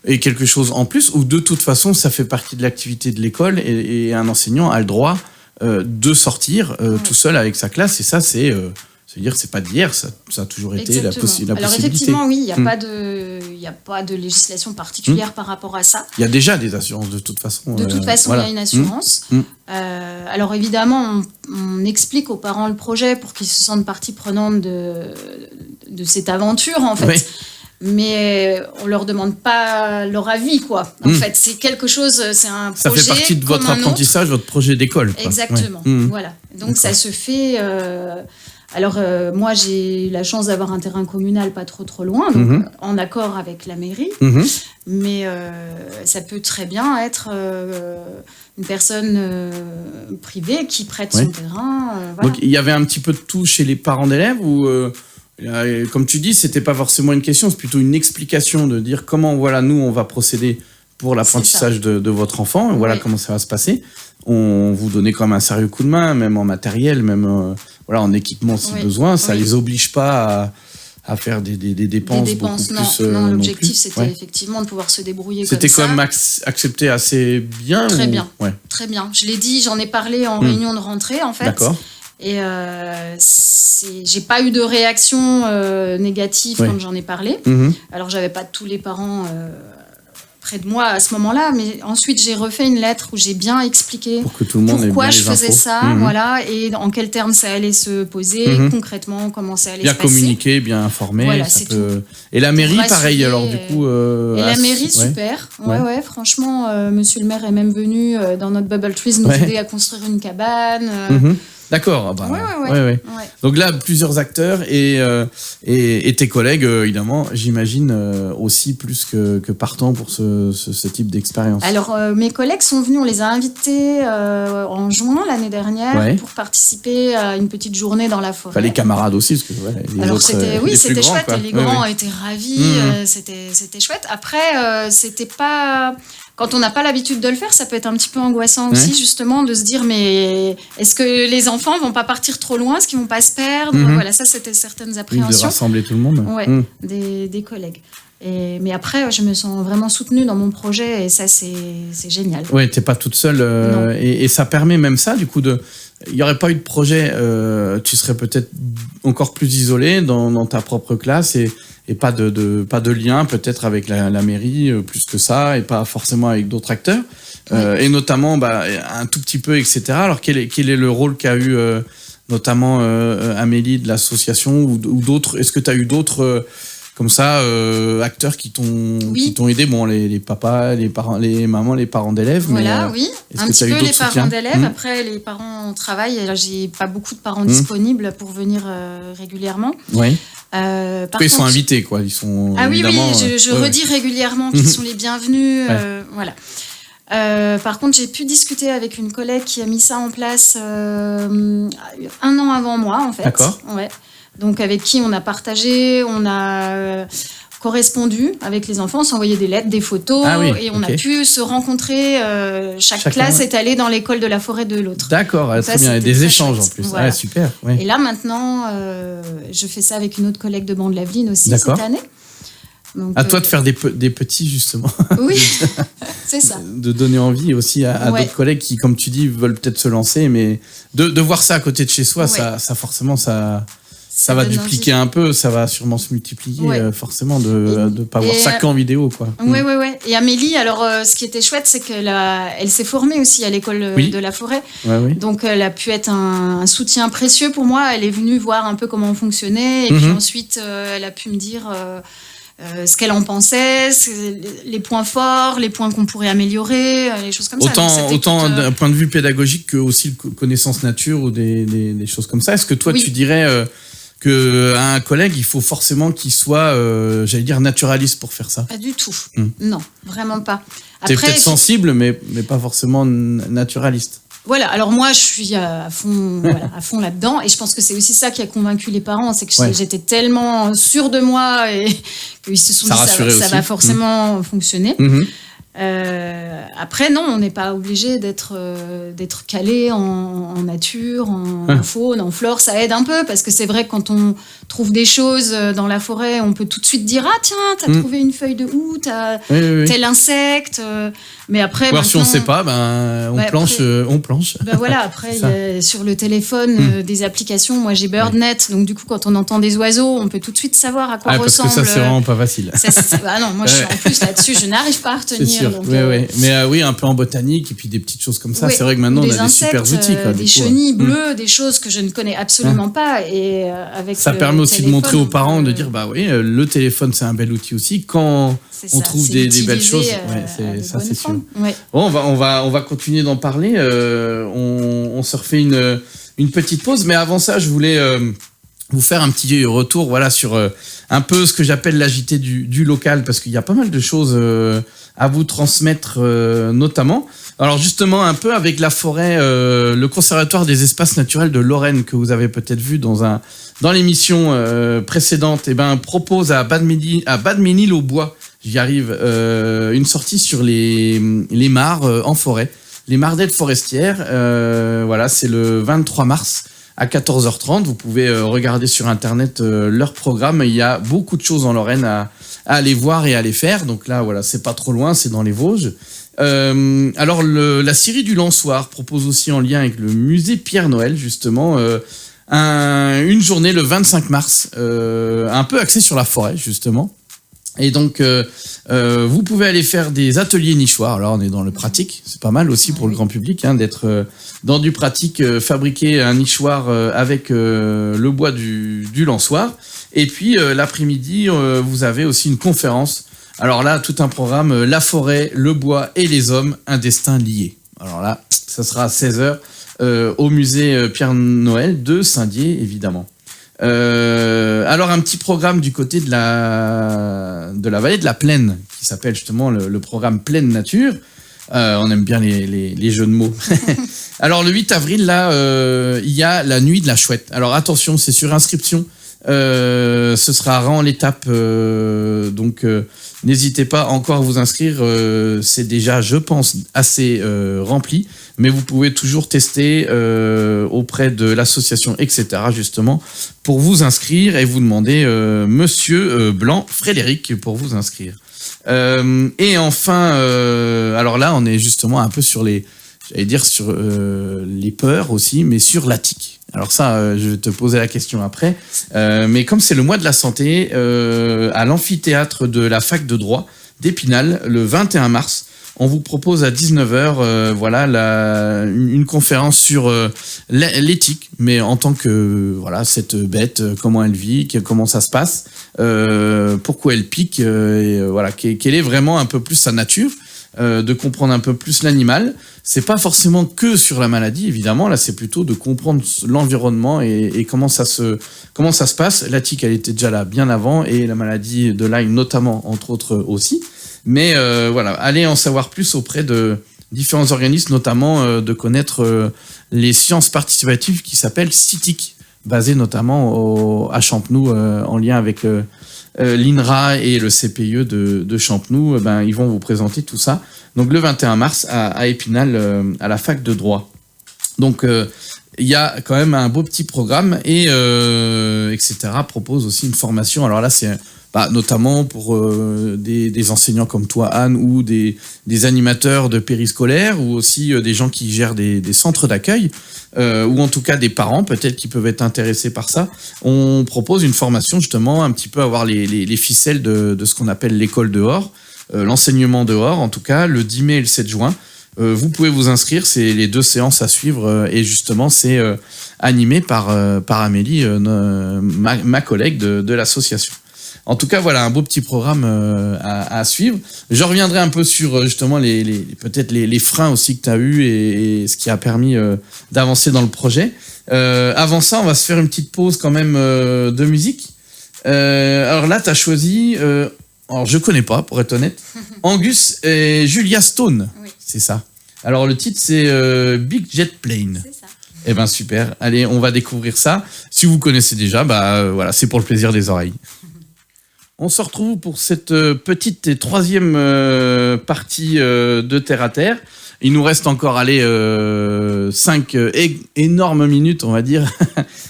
aient quelque chose en plus? Ou de toute façon, ça fait partie de l'activité de l'école et un enseignant a le droit de sortir tout seul avec sa classe? Et ça, c'est-à-dire c'est pas d'hier, ça a toujours été la possibilité. Alors effectivement, oui, il n'y a pas de législation particulière par rapport à ça. Il y a déjà des assurances de toute façon. De toute façon, il y a une assurance. Alors évidemment, on explique aux parents le projet pour qu'ils se sentent partie prenante de cette aventure, en fait. Mais on leur demande pas leur avis, quoi. En fait, c'est quelque chose, c'est un projet. Ça fait partie de votre apprentissage, votre projet d'école, quoi. Exactement. Voilà. Donc ça se fait. Alors moi, j'ai eu la chance d'avoir un terrain communal pas trop loin, donc en accord avec la mairie. Mais ça peut très bien être une personne privée qui prête son terrain. Voilà. Donc il y avait un petit peu de tout chez les parents d'élèves ou comme tu dis, c'était pas forcément une question, c'est plutôt une explication de dire comment nous on va procéder pour l'apprentissage de votre enfant. Voilà comment ça va se passer. On vous donnait quand même un sérieux coup de main, même en matériel, même en équipement si besoin. Ça les oblige pas à faire des dépenses beaucoup plus. Non, l'objectif c'était effectivement de pouvoir se débrouiller comme ça. C'était quand même accepté assez bien. Très bien. Très bien. Je l'ai dit, j'en ai parlé en réunion de rentrée en fait. D'accord. Et j'ai pas eu de réaction négative quand j'en ai parlé. Alors j'avais pas tous les parents près de moi à ce moment-là, mais ensuite j'ai refait une lettre où j'ai bien expliqué pour que tout le monde pourquoi je faisais ça, et en quels termes ça allait se poser, concrètement comment ça allait se passer. Bien communiquer, bien informer. Voilà, c'est tout. Et la mairie, pareil, alors du coup. Et la mairie, super. Ouais, franchement, monsieur le maire est même venu dans notre Bubble Trees nous aider à construire une cabane. D'accord. Ouais. Donc là, plusieurs acteurs et tes collègues, évidemment, j'imagine aussi plus que partants pour ce type d'expérience. Alors, mes collègues sont venus, on les a invités en juin l'année dernière pour participer à une petite journée dans la forêt. Enfin, les camarades aussi, parce que alors c'était chouette, les grands étaient ravis, c'était chouette. Après, c'était pas... Quand on n'a pas l'habitude de le faire, ça peut être un petit peu angoissant aussi, justement, de se dire, mais est-ce que les enfants vont pas partir trop loin? Est-ce qu'ils vont pas se perdre? Voilà, ça, c'était certaines appréhensions. De rassembler tout le monde. Des collègues. Mais après, je me sens vraiment soutenue dans mon projet et ça, c'est génial. Oui, t'es pas toute seule. Et ça permet même ça, du coup, il n'y aurait pas eu de projet, tu serais peut-être encore plus isolée dans ta propre classe et pas de lien peut-être avec la mairie plus que ça et pas forcément avec d'autres acteurs et notamment un tout petit peu etc. Alors quel est le rôle qu'a eu notamment Amélie de l'association ou d'autres? Est-ce que tu as eu d'autres comme ça acteurs qui t'ont aidé? Bon, les papas, les parents, les mamans, les parents d'élèves. Voilà, oui, un petit peu les parents d'élèves. Après, les parents travaillent. Alors, j'ai pas beaucoup de parents disponibles pour venir régulièrement. Oui. Par contre, ils sont invités, quoi. Ils sont. Ah oui, je redis régulièrement qu'ils sont les bienvenus. Voilà. Par contre, j'ai pu discuter avec une collègue qui a mis ça en place 1 an avant moi, en fait. D'accord. Ouais. Donc, avec qui on a partagé, on a correspondu avec les enfants, on s'envoyait des lettres, des photos, et on a pu se rencontrer. Chaque classe est allée dans l'école de la forêt de l'autre. D'accord, très bien. Et des échanges en plus. Voilà. Super. Ouais. Et là, maintenant, je fais ça avec une autre collègue de Bande-Laveline aussi cette année. Donc, à toi de faire des petits, justement. Oui, c'est ça. De donner envie aussi à d'autres collègues qui, comme tu dis, veulent peut-être se lancer, mais de voir ça à côté de chez soi, ça forcément, ça va dupliquer un peu, ça va sûrement se multiplier, forcément, de ne pas voir ça qu'en vidéo, quoi. Oui. Et Amélie, alors, ce qui était chouette, c'est qu'elle s'est formée aussi à l'école de la forêt. Donc, elle a pu être un soutien précieux pour moi. Elle est venue voir un peu comment on fonctionnait. Et puis ensuite, elle a pu me dire ce qu'elle en pensait, les points forts, les points qu'on pourrait améliorer, les choses comme ça. Autant d'un point de vue pédagogique que aussi connaissance nature ou des choses comme ça. Est-ce que toi, tu dirais... qu'à un collègue, il faut forcément qu'il soit, j'allais dire, naturaliste pour faire ça? Pas du tout. Non, vraiment pas. T'es peut-être sensible, mais pas forcément naturaliste. Voilà, alors moi, je suis à fond là-dedans. Et je pense que c'est aussi ça qui a convaincu les parents. C'est que j'étais tellement sûre de moi et qu'ils se sont dit ça va forcément fonctionner. Après, non, on n'est pas obligé d'être calé en nature, en faune, en flore. Ça aide un peu parce que c'est vrai que quand on trouve des choses dans la forêt, on peut tout de suite dire tiens, t'as trouvé une feuille de houx, t'as tel insecte. Mais après, si on sait pas, on planche. Voilà, après, il y a sur le téléphone des applications. Moi, j'ai BirdNet, donc du coup, quand on entend des oiseaux, on peut tout de suite savoir à quoi ressemble. Parce que ça, c'est vraiment pas facile. Non, moi, je suis en plus là-dessus, je n'arrive pas à retenir. Donc, mais un peu en botanique et puis des petites choses comme ça. C'est vrai que maintenant, on a des super outils. Des chenilles bleues, des choses que je ne connais absolument pas. Et avec ça permet aussi de montrer aux parents, de dire le téléphone, c'est un bel outil aussi. Quand on trouve des belles choses, ça, c'est sûr. Bon, on va continuer d'en parler. On se refait une petite pause, mais avant ça, je voulais vous faire un petit retour, sur un peu ce que j'appelle l'agité du local, parce qu'il y a pas mal de choses à vous transmettre, notamment. Alors justement, un peu avec la forêt, le Conservatoire des espaces naturels de Lorraine, que vous avez peut-être vu dans l'émission précédente, propose à Badménil-aux-Bois, j'y arrive, une sortie sur les mares en forêt, les mares d'aides forestières. C'est le 23 mars à 14h30. Vous pouvez regarder sur Internet leur programme. Il y a beaucoup de choses en Lorraine à aller voir et à aller faire. Donc là, c'est pas trop loin, c'est dans les Vosges. Alors, la scierie du Lançoir propose aussi, en lien avec le musée Pierre-Noël, justement, une journée le 25 mars, un peu axée sur la forêt, justement. Et donc, vous pouvez aller faire des ateliers nichoirs. Alors, on est dans le pratique. C'est pas mal aussi pour le grand public d'être dans du pratique, fabriquer un nichoir avec le bois du Lançoir. Et puis, l'après-midi, vous avez aussi une conférence. Alors là, tout un programme, la forêt, le bois et les hommes, un destin lié. Alors là, ça sera à 16h au musée Pierre-Noël de Saint-Dié, évidemment. Alors un petit programme du côté de la vallée de la Plaine, qui s'appelle justement le programme Pleine Nature. On aime bien les jeux de mots. Alors le 8 avril, là, il y a la nuit de la chouette. Alors attention, c'est sur inscription. Ce sera à Rang-l'Étape, donc n'hésitez pas encore à vous inscrire. C'est déjà, je pense, assez rempli, mais vous pouvez toujours tester auprès de l'association, etc., justement, pour vous inscrire et vous demander Monsieur Blanc Frédéric pour vous inscrire. Et enfin, alors là, on est justement un peu sur les peurs aussi, mais sur la tique. Alors ça, je vais te poser la question après. Mais comme c'est le mois de la santé, à l'amphithéâtre de la fac de droit d'Épinal, le 21 mars, on vous propose à 19h une conférence sur l'éthique, mais en tant que cette bête, comment elle vit, comment ça se passe, pourquoi elle pique, quelle est vraiment un peu plus sa nature. De comprendre un peu plus l'animal. C'est pas forcément que sur la maladie, évidemment. Là, c'est plutôt de comprendre l'environnement et comment ça se passe. La tique, elle était déjà là bien avant, et la maladie de Lyme notamment, entre autres aussi. Mais allez en savoir plus auprès de différents organismes, notamment de connaître les sciences participatives qui s'appellent CITIC, basées notamment à Champenoux, en lien avec l'INRA et le CPIE de Champenoux. Ils vont vous présenter tout ça. Donc le 21 mars à Épinal, à la fac de droit. Donc il y a quand même un beau petit programme et etc. propose aussi une formation. Alors là, c'est notamment pour des enseignants comme toi, Anne, ou des animateurs de périscolaire, ou aussi des gens qui gèrent des centres d'accueil, ou en tout cas des parents peut-être qui peuvent être intéressés par ça. On propose une formation justement un petit peu à voir les ficelles de ce qu'on appelle l'école dehors, l'enseignement dehors en tout cas, le 10 mai et le 7 juin. Vous pouvez vous inscrire, c'est les 2 séances à suivre, et justement c'est animé par Amélie, ma collègue de l'association. En tout cas, voilà un beau petit programme à suivre. Je reviendrai un peu sur justement peut-être les freins aussi que tu as eu et ce qui a permis d'avancer dans le projet. Avant ça, on va se faire une petite pause quand même de musique. Alors là, tu as choisi, alors je connais pas pour être honnête, Angus et Julia Stone. Oui. C'est ça. Alors le titre c'est Big Jet Plane. C'est ça. Eh ben super. Allez, on va découvrir ça. Si vous connaissez déjà, c'est pour le plaisir des oreilles. On se retrouve pour cette petite et 3e partie de Terre à Terre. Il nous reste encore 5 énormes minutes, on va dire,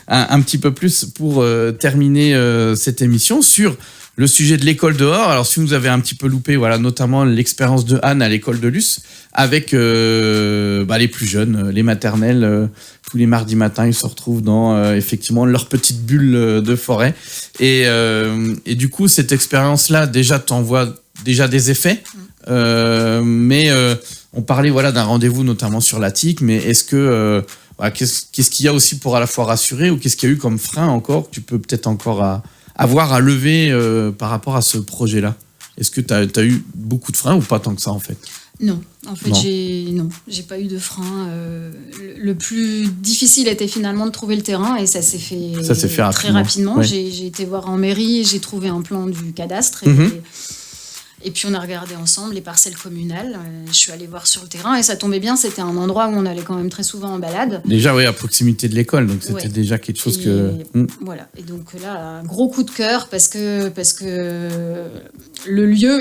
un petit peu plus pour terminer cette émission sur le sujet de l'école dehors. Alors si vous avez un petit peu loupé, notamment l'expérience de Anne à l'école de Luce, avec les plus jeunes, les maternelles, tous les mardis matins, ils se retrouvent dans effectivement leur petite bulle de forêt. Et du coup, cette expérience-là, déjà, t'envoie déjà des effets. Mais on parlait d'un rendez-vous notamment sur la tique, mais est-ce que qu'est-ce qu'il y a aussi pour à la fois rassurer, ou qu'est-ce qu'il y a eu comme frein encore que tu peux peut-être encore avoir à lever par rapport à ce projet-là? Est-ce que tu as eu beaucoup de freins ou pas tant que ça en fait? Non, en fait, j'ai pas eu de frein. Le plus difficile était finalement de trouver le terrain, et ça s'est fait très rapidement. Ouais. J'ai été voir en mairie, j'ai trouvé un plan du cadastre, et puis on a regardé ensemble les parcelles communales. Je suis allée voir sur le terrain, et ça tombait bien, c'était un endroit où on allait quand même très souvent en balade. Déjà, à proximité de l'école, donc c'était déjà quelque chose que... Voilà, et donc là, un gros coup de cœur, parce que le lieu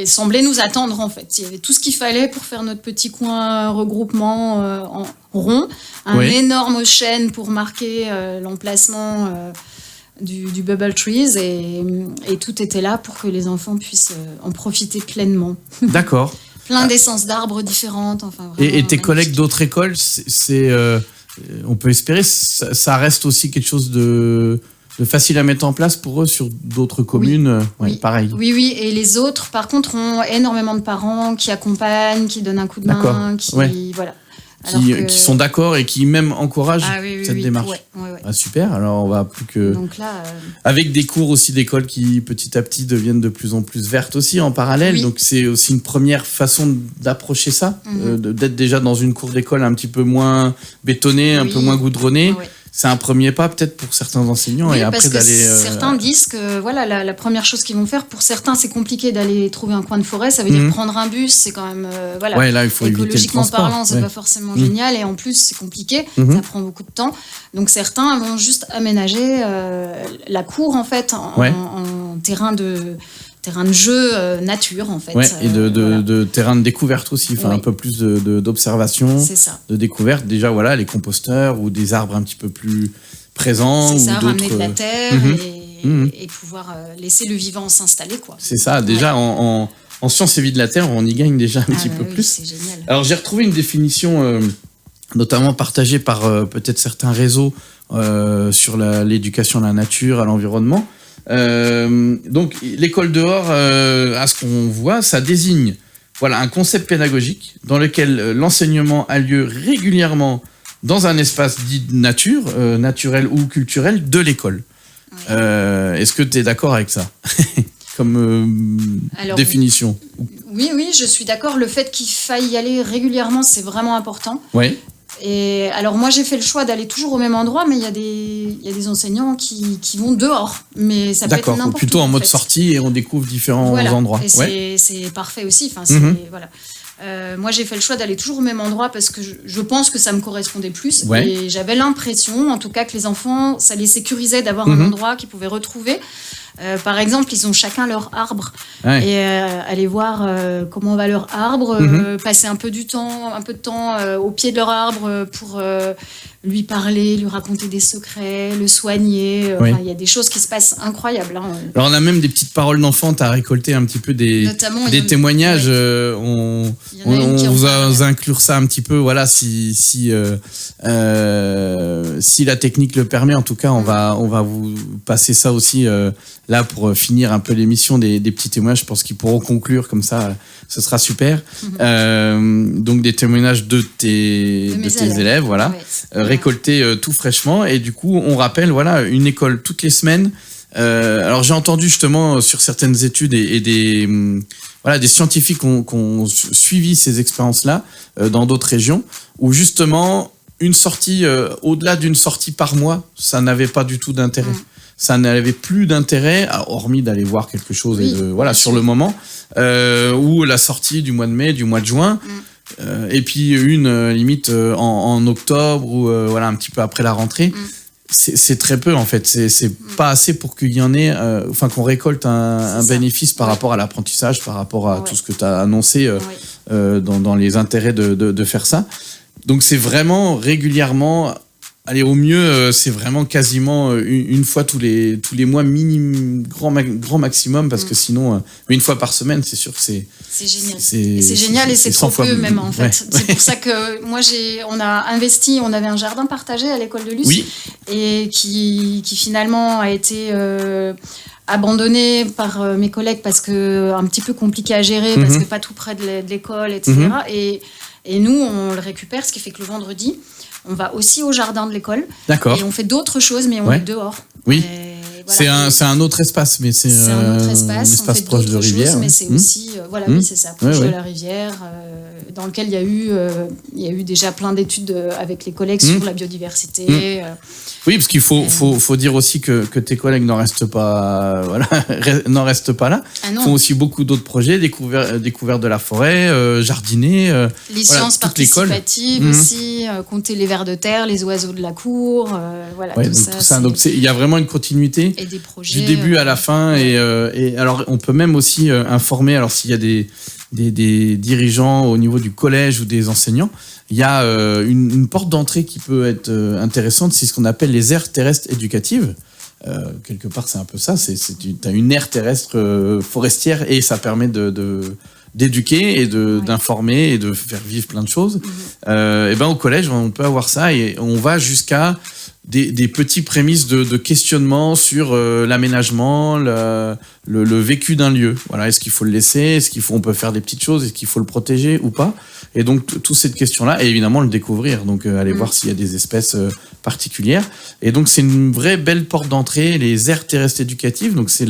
semblait nous attendre en fait. Il y avait tout ce qu'il fallait pour faire notre petit coin regroupement en rond, un énorme chêne pour marquer l'emplacement du Bubble Trees, et tout était là pour que les enfants puissent en profiter pleinement. D'accord. Plein d'essences d'arbres différentes. Enfin, vraiment, et tes collègues d'autres écoles, on peut espérer, ça reste aussi quelque chose de facile à mettre en place pour eux sur d'autres communes. Oui. Pareil. Oui, et les autres, par contre, ont énormément de parents qui accompagnent, qui donnent un coup de main, voilà. qui sont d'accord et qui même encouragent cette démarche. Ouais. Ah, super, alors on va plus que... Donc là, avec des cours aussi d'école qui petit à petit deviennent de plus en plus vertes aussi en parallèle, donc c'est aussi une première façon d'approcher ça, d'être déjà dans une cour d'école un petit peu moins bétonnée, un peu moins goudronnée. C'est un premier pas peut-être pour certains enseignants et après d'aller... Certains disent que voilà, la première chose qu'ils vont faire, pour certains c'est compliqué d'aller trouver un coin de forêt, ça veut dire prendre un bus, c'est quand même... là, il faut écologiquement parlant, c'est pas forcément génial et en plus c'est compliqué, ça prend beaucoup de temps. Donc certains vont juste aménager la cour en fait en terrain de jeu nature en fait. Et de terrain de découverte aussi, un peu plus d'observation, de découverte. Déjà les composteurs ou des arbres un petit peu plus présents. C'est ça, ou ramener de la terre et pouvoir laisser le vivant s'installer, quoi. C'est ça, déjà en sciences et vie de la terre, on y gagne déjà un petit peu plus. C'est génial. Alors j'ai retrouvé une définition notamment partagée par peut-être certains réseaux sur l'éducation à la nature, à l'environnement. Donc l'école dehors, à ce qu'on voit, ça désigne un concept pédagogique dans lequel l'enseignement a lieu régulièrement dans un espace dit de nature, naturel ou culturel de l'école. Est-ce que tu es d'accord avec ça comme définition? Oui, je suis d'accord. Le fait qu'il faille y aller régulièrement, c'est vraiment important. Oui. Et alors moi j'ai fait le choix d'aller toujours au même endroit, mais il y a des enseignants qui vont dehors, mais ça peut être n'importe où. Plutôt en mode sortie et on découvre différents endroits. Et c'est parfait aussi. Moi j'ai fait le choix d'aller toujours au même endroit parce que je pense que ça me correspondait plus et j'avais l'impression, en tout cas, que les enfants, ça les sécurisait d'avoir un endroit qu'ils pouvaient retrouver. Par exemple, ils ont chacun leur arbre et aller voir comment va leur arbre, passer un peu de temps au pied de leur arbre pour lui parler, lui raconter des secrets, le soigner. Il y a des choses qui se passent incroyables. Alors on a même des petites paroles d'enfants, tu as récolté un petit peu des témoignages. On vous inclure ça un petit peu, si la technique le permet. En tout cas, on va vous passer ça aussi là pour finir un peu l'émission, des petits témoignages. Je pense qu'ils pourront conclure comme ça, ce sera super. Donc des témoignages de tes élèves, récoltés tout fraîchement. Et du coup, on rappelle, une école toutes les semaines. Alors j'ai entendu justement sur certaines études et des scientifiques qui ont suivi ces expériences-là dans d'autres régions, où justement une sortie, au-delà d'une sortie par mois, ça n'avait pas du tout d'intérêt. Ça n'avait plus d'intérêt, hormis d'aller voir quelque chose sur le moment, ou la sortie du mois de mai, du mois de juin, et puis une limite en octobre ou un petit peu après la rentrée. C'est très peu en fait, c'est pas assez pour qu'il y en ait, qu'on récolte un bénéfice par rapport à l'apprentissage, par rapport à tout ce que tu as annoncé dans les intérêts de faire ça. Donc c'est vraiment régulièrement, allez, au mieux c'est vraiment quasiment une fois tous les mois, grand maximum, parce que sinon une fois par semaine, c'est sûr que c'est génial. C'est génial et c'est trop peu même en fait. C'est pour ça que moi on avait un jardin partagé à l'école de Luce et qui finalement a été abandonné par mes collègues parce que un petit peu compliqué à gérer, parce que pas tout près de l'école, etc. Et nous on le récupère, ce qui fait que le vendredi on va aussi au jardin de l'école. D'accord. Et on fait d'autres choses, mais on est dehors. Oui. C'est un autre espace, mais c'est un espace proche de rivière. Mais c'est aussi, c'est ça, proche de la rivière, dans lequel il y a eu déjà plein d'études avec les collègues sur la biodiversité. Oui, parce qu'il faut dire aussi que tes collègues n'en restent pas là. Ils font aussi beaucoup d'autres projets, découverte de la forêt, jardiner. Les sciences participatives aussi, compter les vers de terre, les oiseaux de la cour, tout ça. Donc il y a vraiment une continuité et des projets, du début à la fin. Et alors on peut même aussi informer, alors s'il y a des dirigeants au niveau du collège ou des enseignants, il y a une porte d'entrée qui peut être intéressante, c'est ce qu'on appelle les aires terrestres éducatives. Quelque part, c'est un peu ça. Tu as une aire terrestre forestière et ça permet d'éduquer et d'informer et de faire vivre plein de choses. Et au collège, on peut avoir ça et on va jusqu'à des petits prémices de questionnement sur l'aménagement, le vécu d'un lieu. Voilà, est-ce qu'il faut le laisser? Est-ce on peut faire des petites choses? Est-ce qu'il faut le protéger ou pas? Et donc, toute cette question-là, et évidemment, le découvrir. Donc, aller voir s'il y a des espèces particulières. Et donc, c'est une vraie belle porte d'entrée, les aires terrestres éducatives. Donc, c'est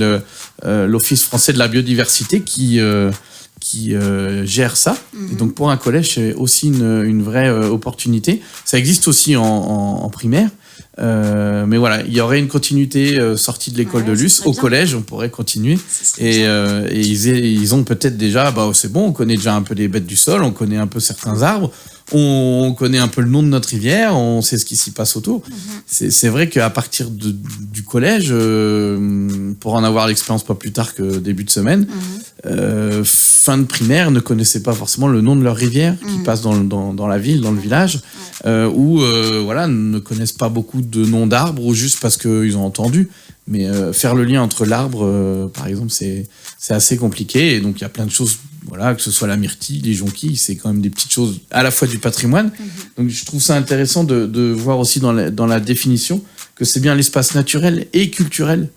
l'Office français de la biodiversité qui gère ça. Et donc, pour un collège, c'est aussi une vraie opportunité. Ça existe aussi en primaire. Mais voilà, il y aurait une continuité sortie de l'école de Luce. Au collège, on pourrait continuer. Et ils ont peut-être déjà, c'est bon, on connaît déjà un peu les bêtes du sol, on connaît un peu certains arbres, on connaît un peu le nom de notre rivière, on sait ce qui s'y passe autour. C'est vrai qu'à partir du collège, pour en avoir l'expérience pas plus tard que début de semaine, fin de primaire, ne connaissaient pas forcément le nom de leur rivière qui passe dans la ville, dans le village, ou voilà, ne connaissent pas beaucoup de noms d'arbres, ou juste parce qu'ils ont entendu. Mais faire le lien entre l'arbre, par exemple, c'est assez compliqué. Et donc, il y a plein de choses, voilà, que ce soit la myrtille, les jonquilles, c'est quand même des petites choses à la fois du patrimoine. Donc, je trouve ça intéressant de voir aussi dans la définition que c'est bien l'espace naturel et culturel.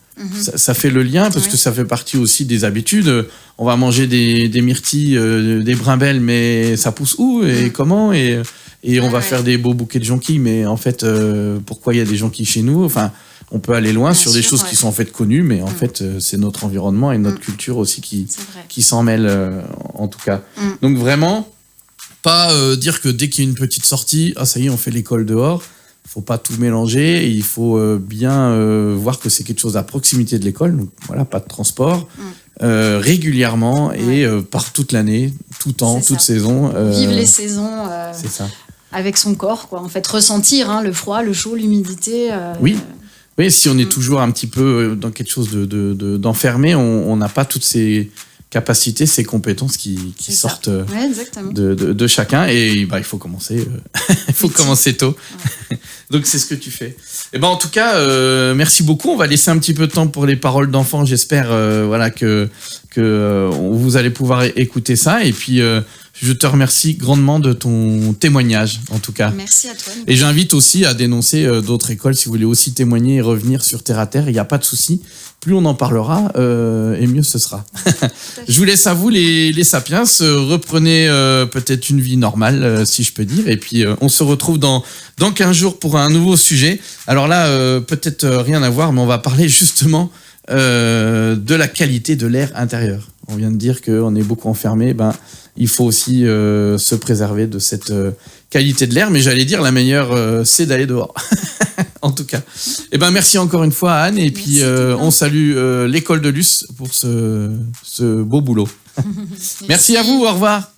Ça fait le lien parce que ça fait partie aussi des habitudes. On va manger des myrtilles, des brimelles, mais ça pousse où et comment et on va faire des beaux bouquets de jonquilles, mais en fait, pourquoi il y a des jonquilles chez nous? Enfin, on peut aller loin sur des choses qui sont en fait connues, mais en fait, c'est notre environnement et notre culture aussi qui s'en mêle, en tout cas. Donc vraiment, pas dire que dès qu'il y a une petite sortie, ça y est, on fait l'école dehors. Il faut pas tout mélanger. Et il faut bien voir que c'est quelque chose à proximité de l'école. Donc voilà, pas de transport. Régulièrement et par toute l'année, tout temps, toute saison. Vivre les saisons. C'est ça. Avec son corps, quoi. En fait, ressentir le froid, le chaud, l'humidité. Oui, si on est toujours un petit peu dans quelque chose d'enfermé, on n'a pas toutes ces capacités, ces compétences qui sortent de chacun. Et il faut commencer. Il faut commencer tôt. Ouais. Donc, c'est ce que tu fais. Et en tout cas, merci beaucoup. On va laisser un petit peu de temps pour les paroles d'enfants. J'espère voilà, que vous allez pouvoir écouter ça. Et puis, je te remercie grandement de ton témoignage, en tout cas. Merci à toi. Et j'invite aussi à dénoncer d'autres écoles. Si vous voulez aussi témoigner et revenir sur Terre à Terre, il n'y a pas de souci. Plus on en parlera, et mieux ce sera. Je vous laisse à vous, les sapiens. Reprenez peut-être une vie normale, si je peux dire. Et puis, on se retrouve dans 15 jours pour un nouveau sujet. Alors là, peut-être rien à voir, mais on va parler justement de la qualité de l'air intérieur. On vient de dire qu'on est beaucoup enfermé. Il faut aussi se préserver de cette qualité de l'air. Mais j'allais dire, la meilleure, c'est d'aller dehors. En tout cas. Merci encore une fois, Anne. Et puis, on salue l'école de Luce pour ce beau boulot. Merci à vous. Au revoir.